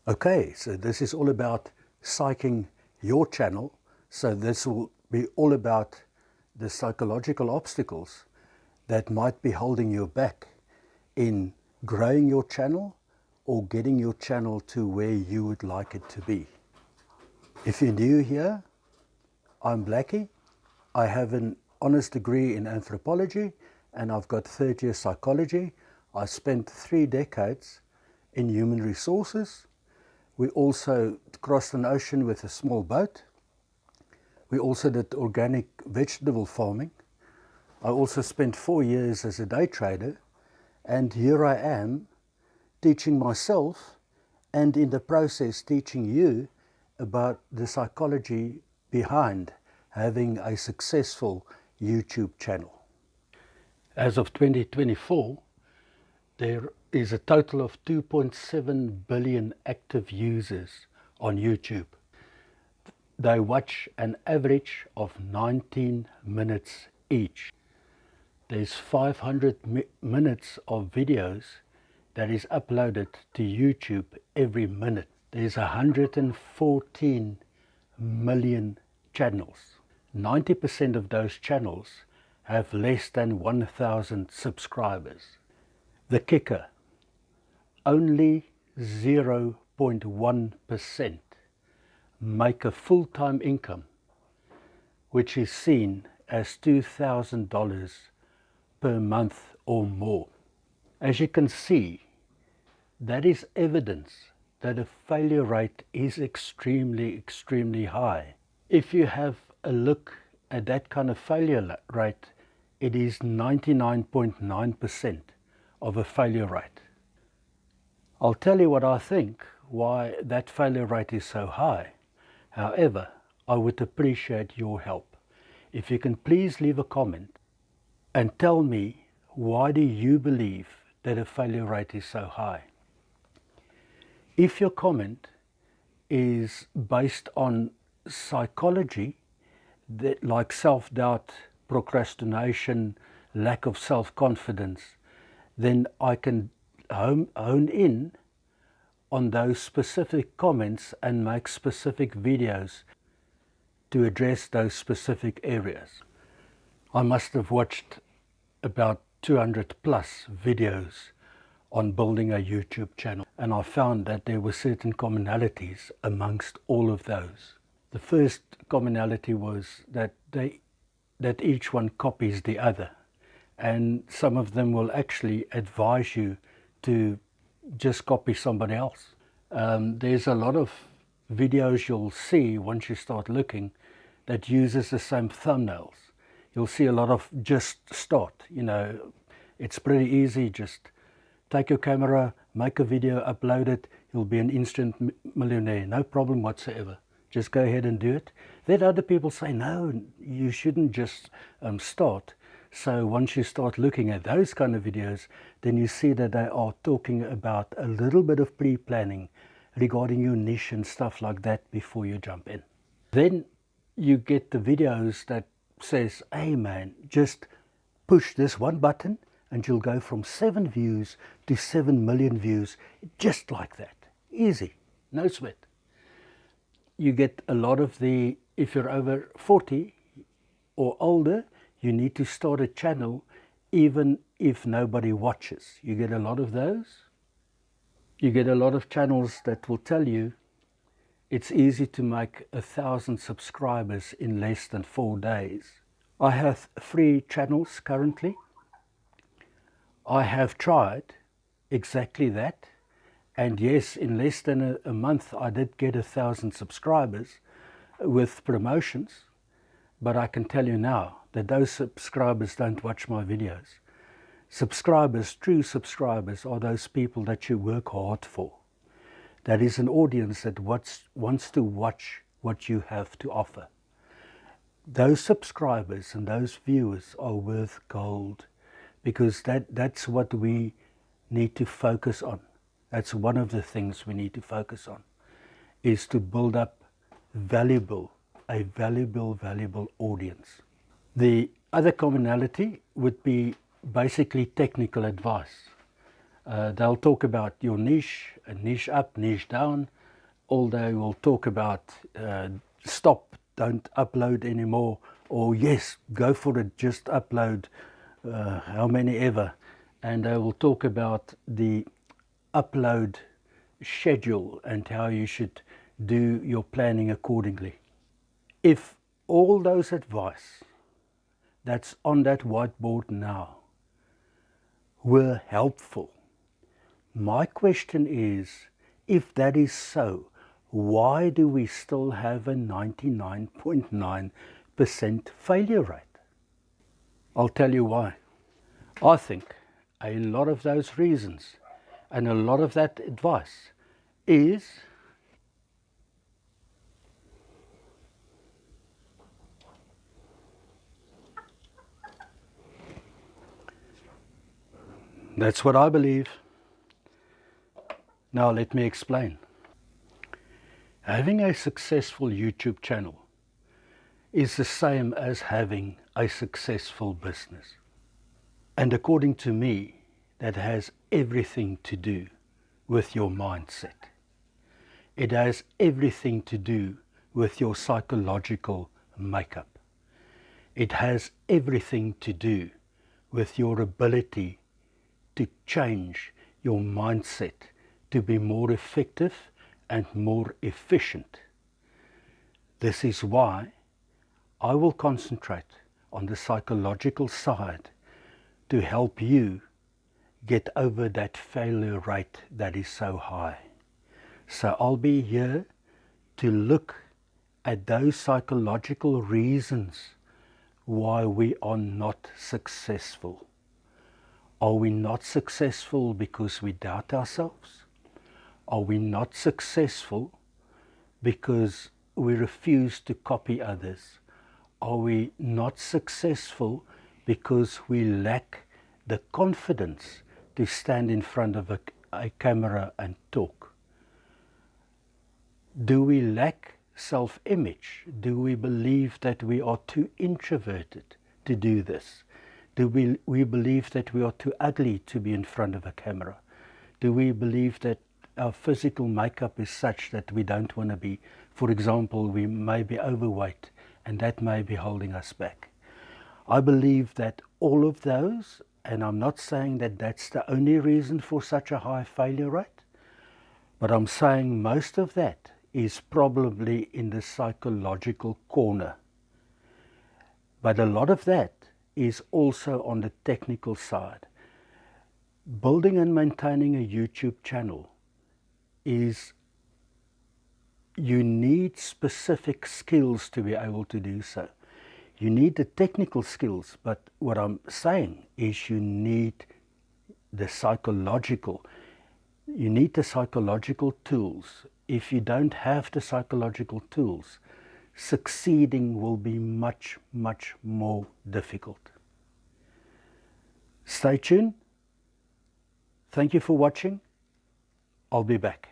Okay, so this is all about psyching your channel. So this will be all about the psychological obstacles that might be holding you back in growing your channel or getting your channel to where you would like it to be. If you're new here, I'm Blackie. I have an honours degree in anthropology and I've got third year psychology. I spent 3 decades in human resources. We also crossed an ocean with a small boat. We also did organic vegetable farming. I also spent 4 years as a day trader, and here I am teaching myself and in the process teaching you about the psychology behind having a successful YouTube channel. As of 2024, there is a total of 2.7 billion active users on YouTube. They watch an average of 19 minutes each. There's 500 minutes of videos that is uploaded to YouTube every minute. There's 114 million channels. 90% of those channels have less than 1,000 subscribers. The kicker, only 0.1% make a full-time income, which is seen as $2,000 per month or more. As you can see, that is evidence that the failure rate is extremely high. If you have a look at that kind of failure rate, it is 99.9% of a failure rate. I'll tell you what I think why that failure rate is so high. However, I would appreciate your help. If you can please leave a comment and tell me, why do you believe that a failure rate is so high? If your comment is based on psychology, that like self-doubt, procrastination, lack of self-confidence, then I can hone in on those specific comments and make specific videos to address those specific areas. I must have watched about 200 plus videos on building a YouTube channel, and I found that there were certain commonalities amongst all of those. The first commonality was that each one copies the other, and some of them will actually advise you to just copy somebody else. There's a lot of videos you'll see once you start looking that uses the same thumbnails. You'll see a lot of just start, it's pretty easy. Just take your camera, make a video, upload it, you'll be an instant millionaire, no problem whatsoever. Just go ahead and do it. Then other people say, no, you shouldn't just start. So once you start looking at those kind of videos, then you see that they are talking about a little bit of pre-planning regarding your niche and stuff like that before you jump in. Then you get the videos that says, hey man, just push this one button and you'll go from 7 views to 7 million views, just like that. Easy, no sweat. You get a lot of the, if you're over 40 or older, you need to start a channel even if nobody watches. You get a lot of those. You get a lot of channels that will tell you it's easy to make 1,000 subscribers in less than 4 days. I have 3 channels currently. I have tried exactly that, and yes, in less than a month I did get 1,000 subscribers with promotions, but I can tell you now that those subscribers don't watch my videos. Subscribers, true subscribers, are those people that you work hard for. That is an audience that wants to watch what you have to offer. Those subscribers and those viewers are worth gold, because that's what we need to focus on. That's one of the things we need to focus on, is to build up a valuable audience. The other commonality would be basically technical advice. They'll talk about your niche, niche up, niche down. All they will talk about stop, don't upload anymore, or yes, go for it, just upload how many ever. And they will talk about the upload schedule and how you should do your planning accordingly. If all those advice that's on that whiteboard now were helpful, my question is, if that is so, why do we still have a 99.9% failure rate? I'll tell you why. I think a lot of those reasons and a lot of that advice is that's what I believe. Now let me explain. Having a successful YouTube channel is the same as having a successful business. And according to me, that has everything to do with your mindset. It has everything to do with your psychological makeup. It has everything to do with your ability to change your mindset to be more effective and more efficient. This is why I will concentrate on the psychological side to help you get over that failure rate that is so high. So I'll be here to look at those psychological reasons why we are not successful. Are we not successful because we doubt ourselves? Are we not successful because we refuse to copy others? Are we not successful because we lack the confidence to stand in front of a camera and talk? Do we lack self-image? Do we believe that we are too introverted to do this? Do we believe that we are too ugly to be in front of a camera? Do we believe that our physical makeup is such that we don't want to be, for example, we may be overweight and that may be holding us back? I believe that all of those, and I'm not saying that that's the only reason for such a high failure rate, but I'm saying most of that is probably in the psychological corner. But a lot of that is also on the technical side. Building and maintaining a YouTube channel is, you need specific skills to be able to do so. You need the technical skills, but what I'm saying is you need the psychological tools. If you don't have the psychological tools, succeeding will be much, much more difficult. Stay tuned. Thank you for watching. I'll be back.